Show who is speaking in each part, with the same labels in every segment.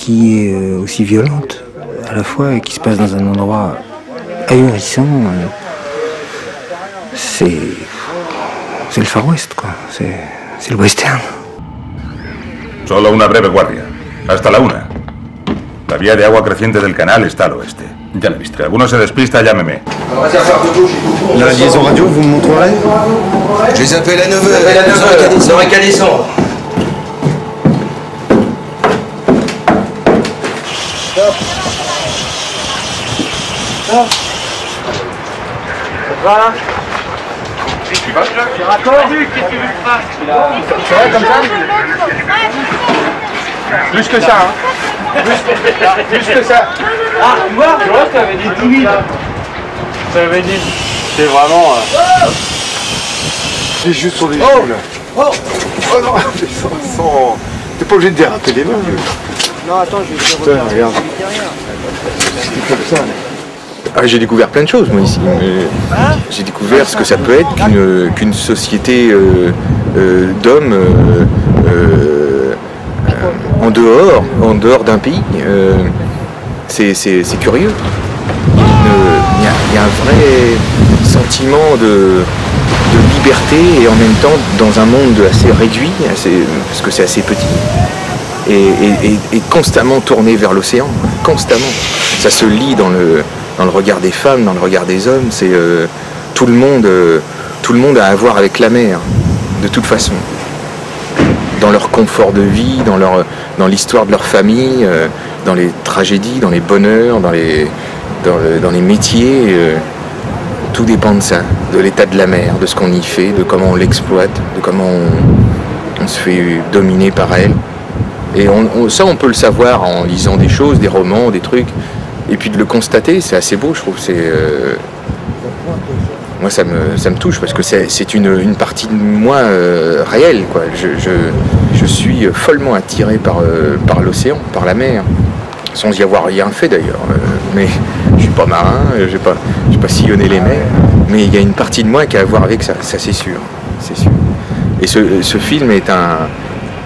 Speaker 1: qui est aussi violente à la fois et qui se passe dans un endroit ahurissant. C'est le Far West, quoi. C'est le western.
Speaker 2: Solo una breve guardia. Hasta la 1. La vía de agua creciente del canal está al oeste. Ya la viste. Si alguno se despista, llámeme.
Speaker 3: La liaison radio, vous me montrerez?
Speaker 4: Je les appelle à 9h. 9h descendre.
Speaker 5: Voilà. Tu raccordes? Qu'est-ce que tu veux que je fasse? C'est vrai comme ça? Plus que ça, hein. Plus que ça. Ah, tu vois, tu avais dit 10 000. Tu avais dit. C'est vraiment.
Speaker 3: J'ai juste sur les genoux là. Oh non, sans... T'es pas obligé de déraper les mains.
Speaker 5: Non, attends, je vais te
Speaker 3: putain, regarde. C'est comme ça. Ah, j'ai découvert plein de choses moi ici. J'ai découvert ce que ça peut être qu'une société d'hommes en dehors d'un pays. C'est curieux. Il y a un vrai sentiment de liberté et en même temps dans un monde assez réduit, parce que c'est assez petit. Et constamment tourné vers l'océan, constamment. Ça se lit dans le regard des femmes, dans le regard des hommes. C'est tout le monde a à voir avec la mer, de toute façon. Dans leur confort de vie, dans l'histoire de leur famille, dans les tragédies, dans les bonheurs, dans les métiers. Tout dépend de ça, de l'état de la mer, de ce qu'on y fait, de comment on l'exploite, de comment on se fait dominer par elle. Et ça, on peut le savoir en lisant des choses, des romans, des trucs. Et puis de le constater, c'est assez beau, je trouve. Moi, ça me touche parce que c'est une partie de moi réelle, quoi. Je suis follement attiré par l'océan, par la mer, sans y avoir rien fait d'ailleurs. Mais je suis pas marin, j'ai pas sillonné les mers. Mais il y a une partie de moi qui a à voir avec ça, c'est sûr. Et ce film est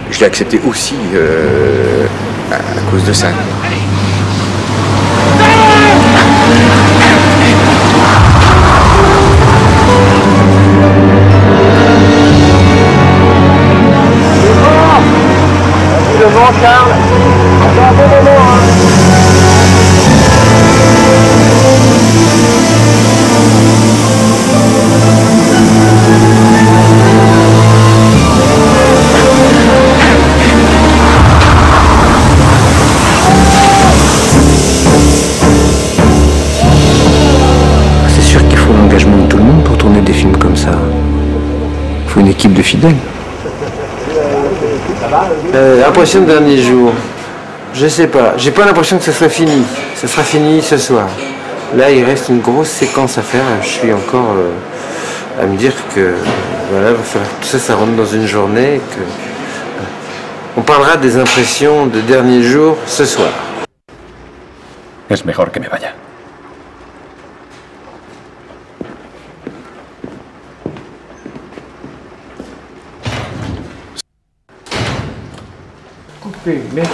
Speaker 3: je l'ai accepté aussi à cause de ça.
Speaker 5: Charles, c'est un bon moment, hein.
Speaker 1: C'est sûr qu'il faut l'engagement de tout le monde pour tourner des films comme ça. Il faut une équipe de fidèles.
Speaker 6: L'impression de dernier jour, je sais pas, j'ai pas l'impression que ce soit fini. Ce sera fini ce soir. Là, il reste une grosse séquence à faire. Je suis encore à me dire que voilà, va falloir que tout ça rentre dans une journée. On parlera des impressions de dernier jour ce soir.
Speaker 2: Es mejor que me vaya.
Speaker 5: Merci.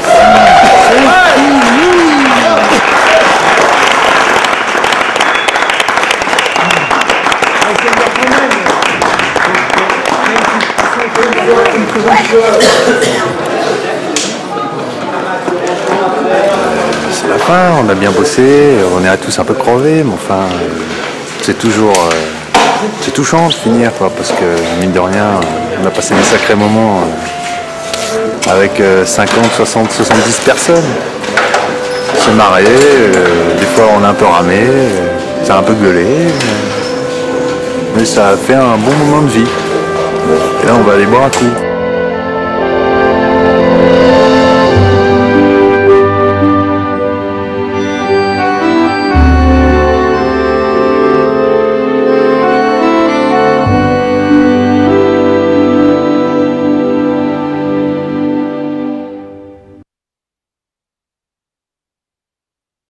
Speaker 7: C'est la fin, on a bien bossé, on est tous un peu crevés, mais enfin, c'est toujours... c'est touchant de finir, quoi, parce que, mine de rien, on a passé des sacrés moments avec 50, 60, 70 personnes. On s'est marré, des fois on a un peu ramé, ça a un peu gueulé, mais ça a fait un bon moment de vie. Et là on va aller boire un coup.